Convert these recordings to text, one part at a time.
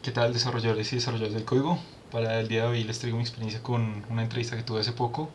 ¿Qué tal, desarrolladores y desarrolladores del código? Para el día de hoy les traigo mi experiencia con una entrevista que tuve hace poco.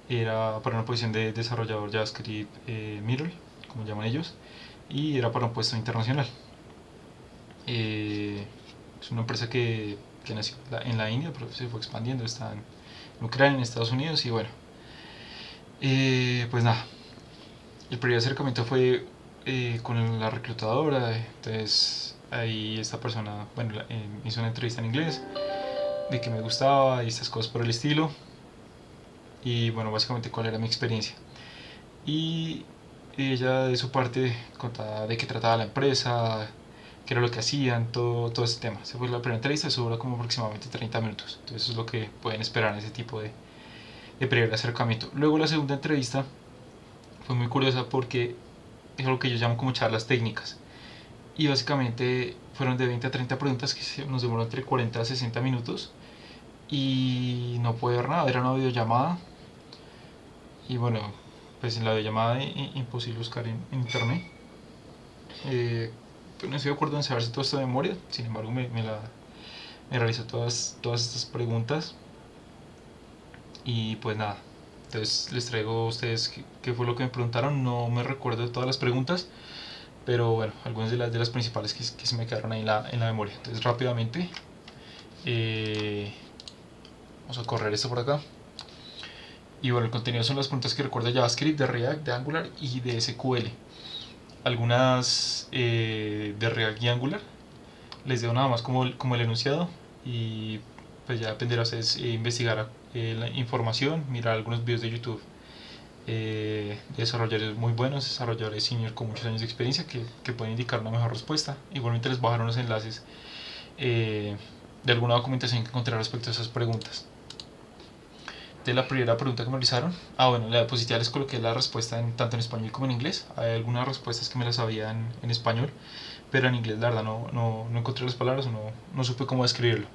Era para una posición de desarrollador JavaScript middle, como llaman ellos, y era para un puesto internacional. Eh, es una empresa que nació en la India, pero se fue expandiendo, está en Ucrania, en Estados Unidos, y bueno, pues nada, el primer acercamiento fue con la reclutadora. Entonces ahí esta persona, bueno, hizo una entrevista en inglés de que me gustaba y estas cosas por el estilo. Y bueno, básicamente cuál era mi experiencia. Y ella de su parte contaba de qué trataba la empresa, qué era lo que hacían, todo ese tema. Se fue la primera entrevista, eso dura como aproximadamente 30 minutos. Entonces eso es lo que pueden esperar en ese tipo de primer acercamiento. Luego la segunda entrevista fue muy curiosa porque es lo que yo llamo como charlas técnicas. Y básicamente fueron de 20 a 30 preguntas que nos demoró entre 40 a 60 minutos. Y no pude ver nada, era una videollamada. Y bueno, pues en la videollamada imposible buscar en internet. Pues no estoy de acuerdo en saberse todo esto de memoria, sin embargo me realizó todas estas preguntas. Y pues nada, entonces les traigo a ustedes qué fue lo que me preguntaron. No me recuerdo de todas las preguntas, pero bueno, algunas de las principales que se me quedaron ahí en la memoria. Entonces rápidamente, eh, vamos a correr esto por acá. Y bueno, el contenido son las preguntas que recuerda JavaScript, de React, de Angular y de SQL. Algunas de React y Angular. Les dejo nada más como el enunciado y pues ya dependerá a ustedes investigar la información, mirar algunos videos de YouTube de desarrolladores muy buenos, desarrolladores senior con muchos años de experiencia que pueden indicar una mejor respuesta. Igualmente les voy a dejar unos enlaces de alguna documentación que encontré respecto a esas preguntas. De la primera pregunta que me realizaron, bueno, la diapositiva les coloqué la respuesta tanto en español como en inglés. Hay algunas respuestas que me las sabía en español, pero en inglés la verdad no encontré las palabras o no supe cómo describirlo.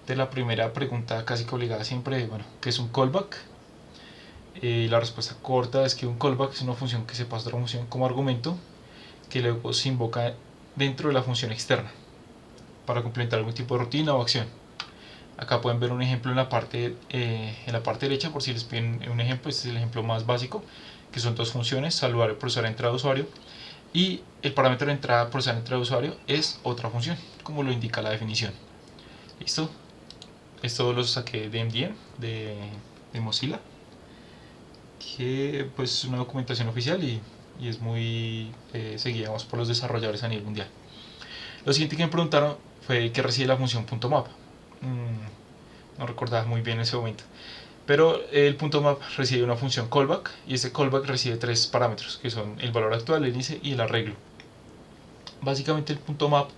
De la primera pregunta casi que obligada siempre, bueno, ¿qué es un callback? La respuesta corta es que un callback es una función que se pasa a otra función como argumento que luego se invoca dentro de la función externa para complementar algún tipo de rutina o acción. Acá pueden ver un ejemplo en la parte derecha, por si les piden un ejemplo. Este es el ejemplo más básico, que son dos funciones: saludar, procesar entrada de usuario, y el parámetro de entrada, procesar entrada de usuario, es otra función, como lo indica la definición. ¿Listo? Esto lo saqué de MDM, de Mozilla, que pues es una documentación oficial y es muy seguida por los desarrolladores a nivel mundial. Lo siguiente que me preguntaron fue qué recibe la función .map. No recordaba muy bien en ese momento. Pero el .map recibe una función callback, y ese callback recibe tres parámetros, que son el valor actual, el índice y el arreglo. Básicamente el .map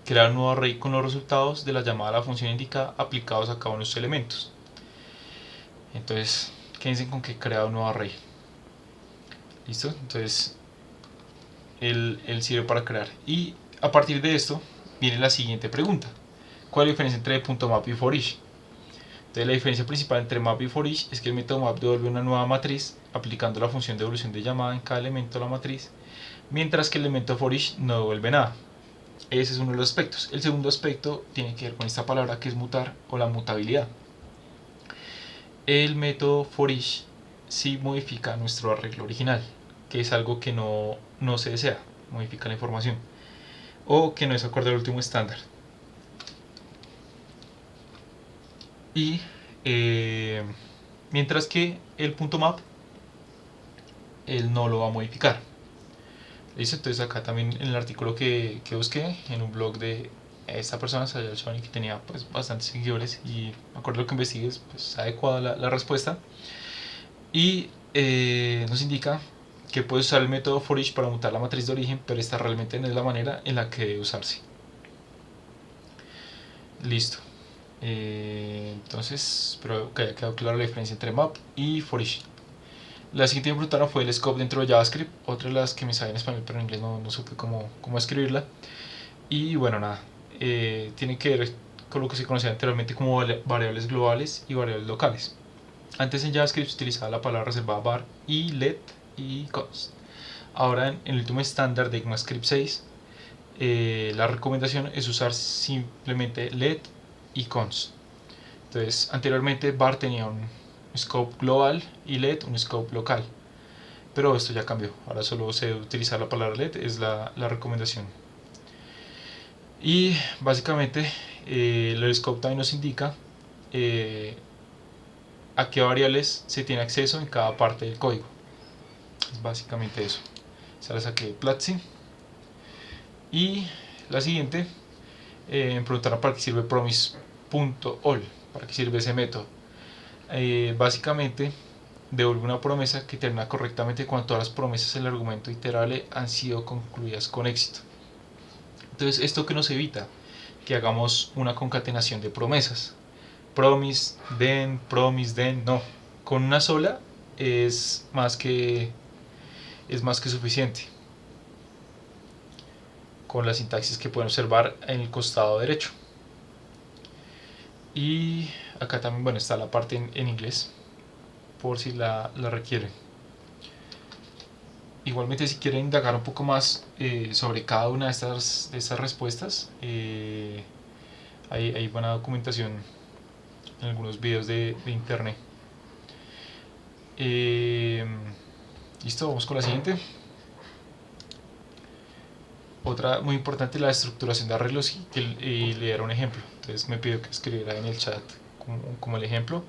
crea un nuevo array con los resultados de la llamada a la función indicada aplicados a cada uno de sus elementos. Entonces, quédense con que crea un nuevo array. ¿Listo? Entonces, él sirve para crear. Y a partir de esto viene la siguiente pregunta: ¿cuál es la diferencia entre .map y for each? Entonces, la diferencia principal entre map y for each es que el método map devuelve una nueva matriz aplicando la función de evolución de llamada en cada elemento de la matriz, mientras que el elemento for each no devuelve nada. Ese es uno de los aspectos. El segundo aspecto tiene que ver con esta palabra que es mutar, o la mutabilidad. El método for each sí modifica nuestro arreglo original, que es algo que no se desea, modifica la información, o que no es acorde al último estándar. Y mientras que el .map, él no lo va a modificar. ¿Listo? Entonces acá también en el artículo que busqué en un blog de esta persona, Sayal Shoni, que tenía pues bastantes seguidores, y me acuerdo lo que investigué, pues adecuada la respuesta. Y nos indica que puede usar el método for each para mutar la matriz de origen, pero esta realmente no es la manera en la que debe usarse. Listo. Entonces, espero que haya quedado clara la diferencia entre map y for each. La siguiente que me preguntaron fue el scope dentro de JavaScript, otra de las que me sabía en español, pero en inglés no supe cómo escribirla. Y bueno, nada, tiene que ver con lo que se conocía anteriormente como variables globales y variables locales. Antes en JavaScript se utilizaba la palabra reservada var y let y const. Ahora en el último estándar de ECMAScript 6 la recomendación es usar simplemente let y const. Entonces, anteriormente var tenía un scope global y let un scope local, pero esto ya cambió. Ahora solo se debe utilizar la palabra let, es la recomendación. Y básicamente el scope también nos indica a qué variables se tiene acceso en cada parte del código. Es básicamente eso. Se la saqué de Platzi. Y la siguiente, me preguntaron para qué sirve promise.all, para qué sirve ese método. Básicamente devuelve una promesa que termina correctamente cuando todas las promesas del argumento iterable han sido concluidas con éxito. Entonces, ¿esto que nos evita? Que hagamos una concatenación de promesas. Promise, then, no. Con una sola es más que suficiente. Con la sintaxis que pueden observar en el costado derecho. Y acá también, bueno, está la parte en inglés, por si la requieren. Igualmente, si quieren indagar un poco más sobre cada una de estas respuestas, hay buena documentación en algunos videos de internet. Listo, vamos con la siguiente. Otra muy importante, la estructuración de arreglos, y le daré un ejemplo. Entonces me pido que escribiera en el chat como el ejemplo.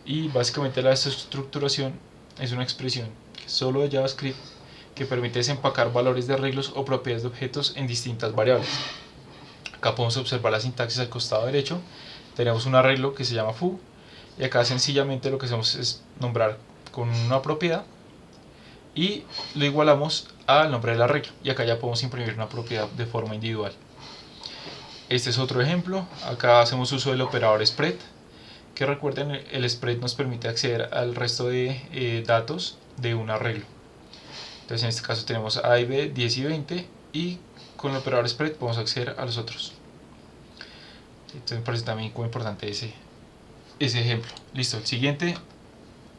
Y básicamente la estructuración es una expresión que solo de JavaScript que permite desempacar valores de arreglos o propiedades de objetos en distintas variables. Acá podemos observar la sintaxis al costado derecho. Tenemos un arreglo que se llama foo, y acá sencillamente lo que hacemos es nombrar con una propiedad y lo igualamos al nombre del arreglo, y acá ya podemos imprimir una propiedad de forma individual. Este es otro ejemplo. Acá hacemos uso del operador spread, que recuerden, el spread nos permite acceder al resto de datos de un arreglo. Entonces en este caso tenemos A y B, 10 y 20, y con el operador spread podemos acceder a los otros. Entonces me parece también como importante ese ejemplo. Listo, el siguiente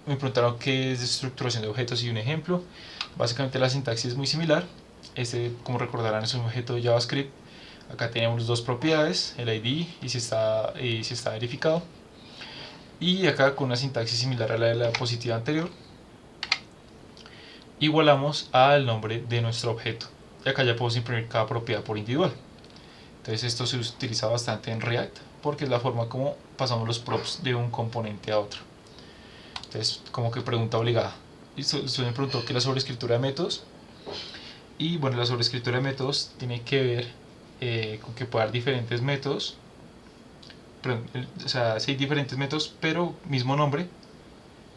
me preguntaron qué es estructuración de objetos y un ejemplo. Básicamente la sintaxis es muy similar. Este, como recordarán, es un objeto de JavaScript. Acá tenemos dos propiedades, el ID y si está verificado. Y acá, con una sintaxis similar a la de la diapositiva anterior, igualamos al nombre de nuestro objeto. Y acá ya podemos imprimir cada propiedad por individual. Entonces esto se utiliza bastante en React porque es la forma como pasamos los props de un componente a otro. Entonces, como que pregunta obligada. Y me preguntó qué es la sobreescritura de métodos. Y bueno, la sobreescritura de métodos tiene que ver con que puede haber diferentes métodos. O sea, si hay diferentes métodos, pero mismo nombre,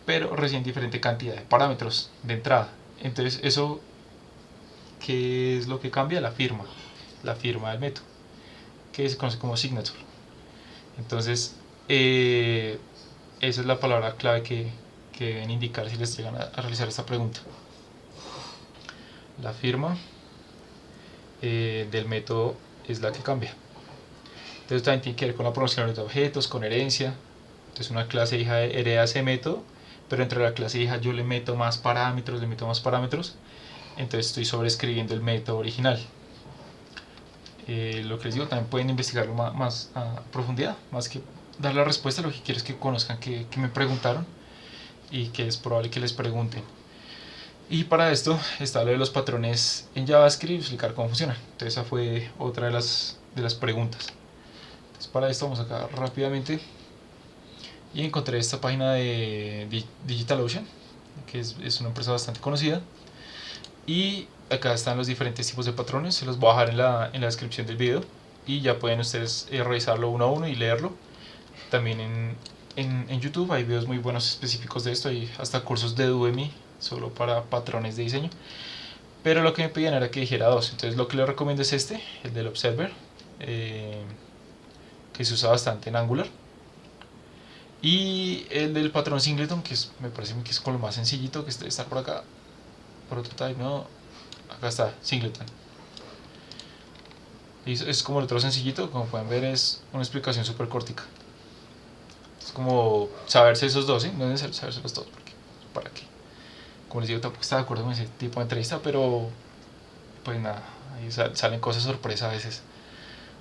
pero recién diferente cantidad de parámetros de entrada. Entonces, eso, ¿qué es lo que cambia? La firma del método, que se conoce como signature. Entonces, esa es la palabra clave que deben indicar si les llegan a realizar esta pregunta. La firma del método es la que cambia. Entonces también tiene que ver con la promoción de objetos, con herencia. Entonces una clase hija hereda ese método, pero entre la clase hija yo le meto más parámetros, entonces estoy sobreescribiendo el método original. Lo que les digo, también pueden investigarlo más a profundidad, más que dar la respuesta. Lo que quiero es que conozcan que me preguntaron y que es probable que les pregunten. Y para esto está lo de los patrones en JavaScript, explicar cómo funciona. Entonces esa fue otra de las preguntas. Entonces para esto vamos acá rápidamente y encontré esta página de DigitalOcean, que es una empresa bastante conocida, y acá están los diferentes tipos de patrones. Se los voy a dejar en la descripción del video y ya pueden ustedes revisarlo uno a uno y leerlo. También en YouTube hay videos muy buenos específicos de esto, hay hasta cursos de Udemy solo para patrones de diseño, pero lo que me pedían era que dijera dos. Entonces lo que les recomiendo es este, el del Observer, que se usa bastante en Angular, y el del patrón Singleton, que me parece que es con lo más sencillito, que está por acá. Prototype, no, acá está, Singleton. Y es como el otro sencillito, como pueden ver es una explicación súper cortica. Es como saberse esos dos, ¿sí? No es necesario saberse los dos, porque ¿para qué? Como les digo, tampoco estaba de acuerdo con ese tipo de entrevista, pero pues nada, Ahí salen cosas sorpresa a veces.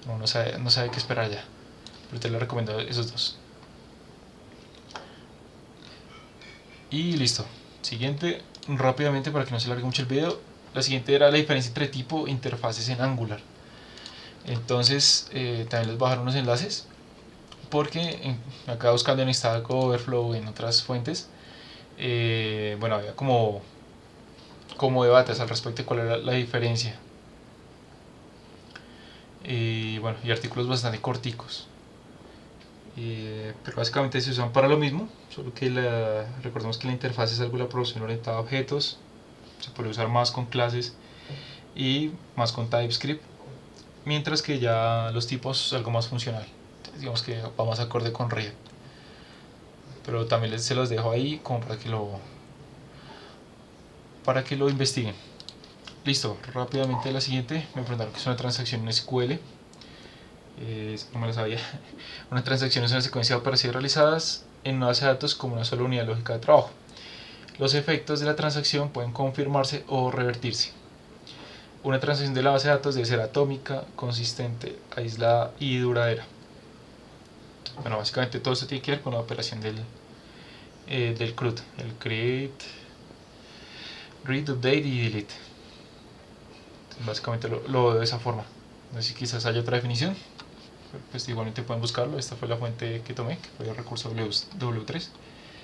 Uno no sabe qué esperar ya. Pero te lo recomiendo esos dos. Y listo. Siguiente, rápidamente para que no se largue mucho el video. La siguiente era la diferencia entre tipo e interfaces en Angular. Entonces también les voy a dejar unos enlaces. Porque acá buscando en Stack Overflow, en otras fuentes, bueno, había como debates al respecto de cuál era la diferencia. Bueno, y artículos bastante corticos. Pero básicamente se usan para lo mismo, solo que recordemos que la interfaz es algo de la programación orientada a objetos, se puede usar más con clases y más con TypeScript, mientras que ya los tipos es algo más funcional. Entonces, digamos que va más acorde con React. Pero también se los dejo ahí como para que lo investiguen. Listo, rápidamente la siguiente, me preguntaron que es una transacción en SQL. No me lo sabía. Una transacción es una secuencia de operaciones realizadas en una base de datos como una sola unidad lógica de trabajo. Los efectos de la transacción pueden confirmarse o revertirse. Una transacción de la base de datos debe ser atómica, consistente, aislada y duradera. Bueno, básicamente todo esto tiene que ver con la operación del CRUD. El create, read, update y delete. Entonces, básicamente lo veo de esa forma. No sé si quizás haya otra definición. Pues igualmente pueden buscarlo. Esta fue la fuente que tomé, que fue el recurso W3,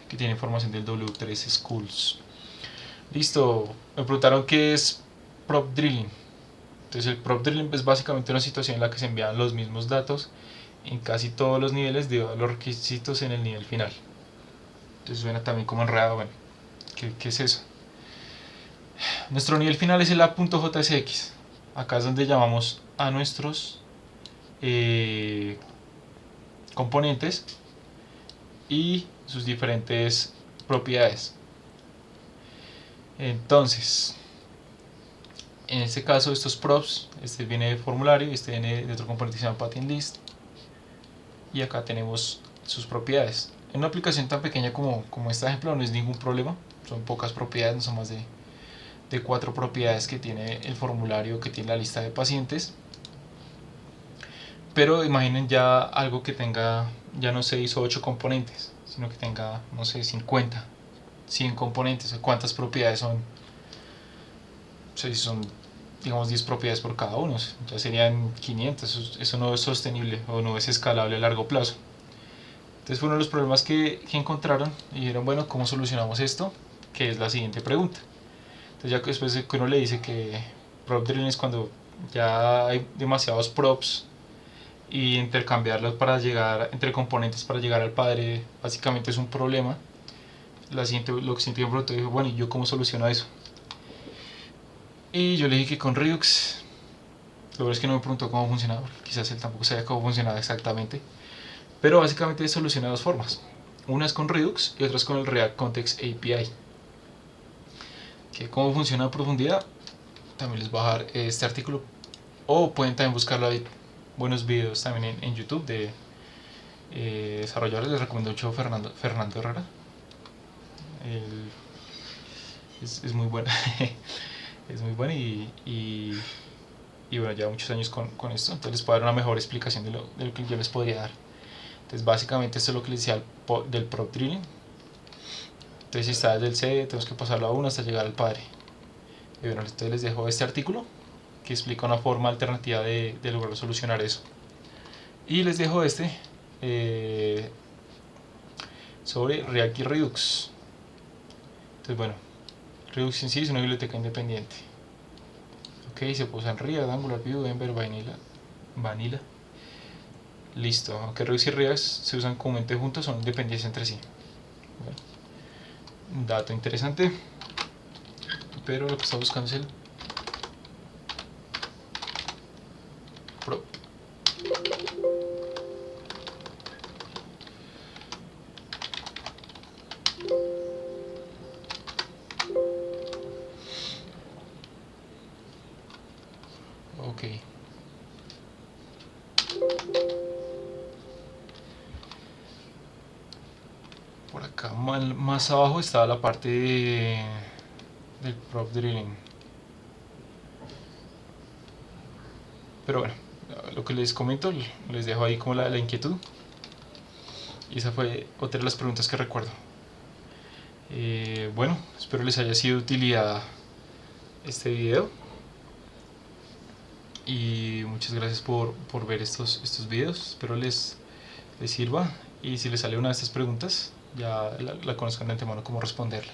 que tiene información del W3 Schools. Listo, me preguntaron qué es prop drilling. Entonces el prop drilling es básicamente una situación en la que se envían los mismos datos en casi todos los niveles debido a los requisitos en el nivel final. Entonces suena también como enredado. Bueno, ¿qué es eso? Nuestro nivel final es el A.jsx. Acá es donde llamamos a nuestros componentes y sus diferentes propiedades. Entonces, en este caso estos props, este viene de formulario, este viene de otro componente que se llama pattern list, y acá tenemos sus propiedades. En una aplicación tan pequeña como este ejemplo no es ningún problema, son pocas propiedades, no son más de 4 propiedades que tiene el formulario, que tiene la lista de pacientes. Pero imaginen ya algo que tenga ya no 6 o 8 componentes, sino que tenga, no sé, 50, 100 componentes. ¿Cuántas propiedades son? O sea, si son, digamos, 10 propiedades por cada uno, ya serían 500. Eso no es sostenible o no es escalable a largo plazo. Entonces fue uno de los problemas que encontraron y dijeron, bueno, ¿cómo solucionamos esto? Que es la siguiente pregunta. Entonces ya que después que uno le dice que prop drilling es cuando ya hay demasiados props y intercambiarlos para llegar entre componentes para llegar al padre básicamente es un problema. Lo siguiente me preguntó, dijo, bueno, ¿y yo cómo soluciono eso? Y yo le dije que con Redux. Lo verdad es que no me preguntó cómo funcionaba, porque quizás él tampoco sabía cómo funcionaba exactamente. Pero básicamente soluciona de dos formas. Una es con Redux y otra es con el React Context API. Que cómo funciona a profundidad, también les voy a dejar este artículo. O pueden también buscarlo ahí, buenos videos también en YouTube de desarrolladores. Les recomiendo mucho Fernando Herrera. Es muy bueno. Es muy bueno y bueno, lleva muchos años con esto, entonces les puedo dar una mejor explicación de lo que yo les podría dar. Entonces básicamente esto es lo que les decía del prop drilling. Entonces si está desde el C, tenemos que pasarlo a 1 hasta llegar al padre. Y bueno, entonces les dejo este artículo que explica una forma alternativa de lograr solucionar eso. Y les dejo este sobre React y Redux. Entonces bueno, Redux en sí es una biblioteca independiente. Ok, se puede usar en React, Angular, Vue, Ember, Vanilla. Listo, aunque Redux y React se usan comúnmente juntos, son dependientes entre sí. Bueno, un dato interesante, pero lo que está buscando es el prop. Ok. Por acá más abajo está la parte del prop drilling. Pero bueno, lo que les comento, les dejo ahí como la inquietud. Y esa fue otra de las preguntas que recuerdo. Bueno, espero les haya sido de utilidad este video. Y muchas gracias por ver estos videos. Espero les sirva. Y si les sale una de estas preguntas, ya la conozcan de antemano cómo responderla.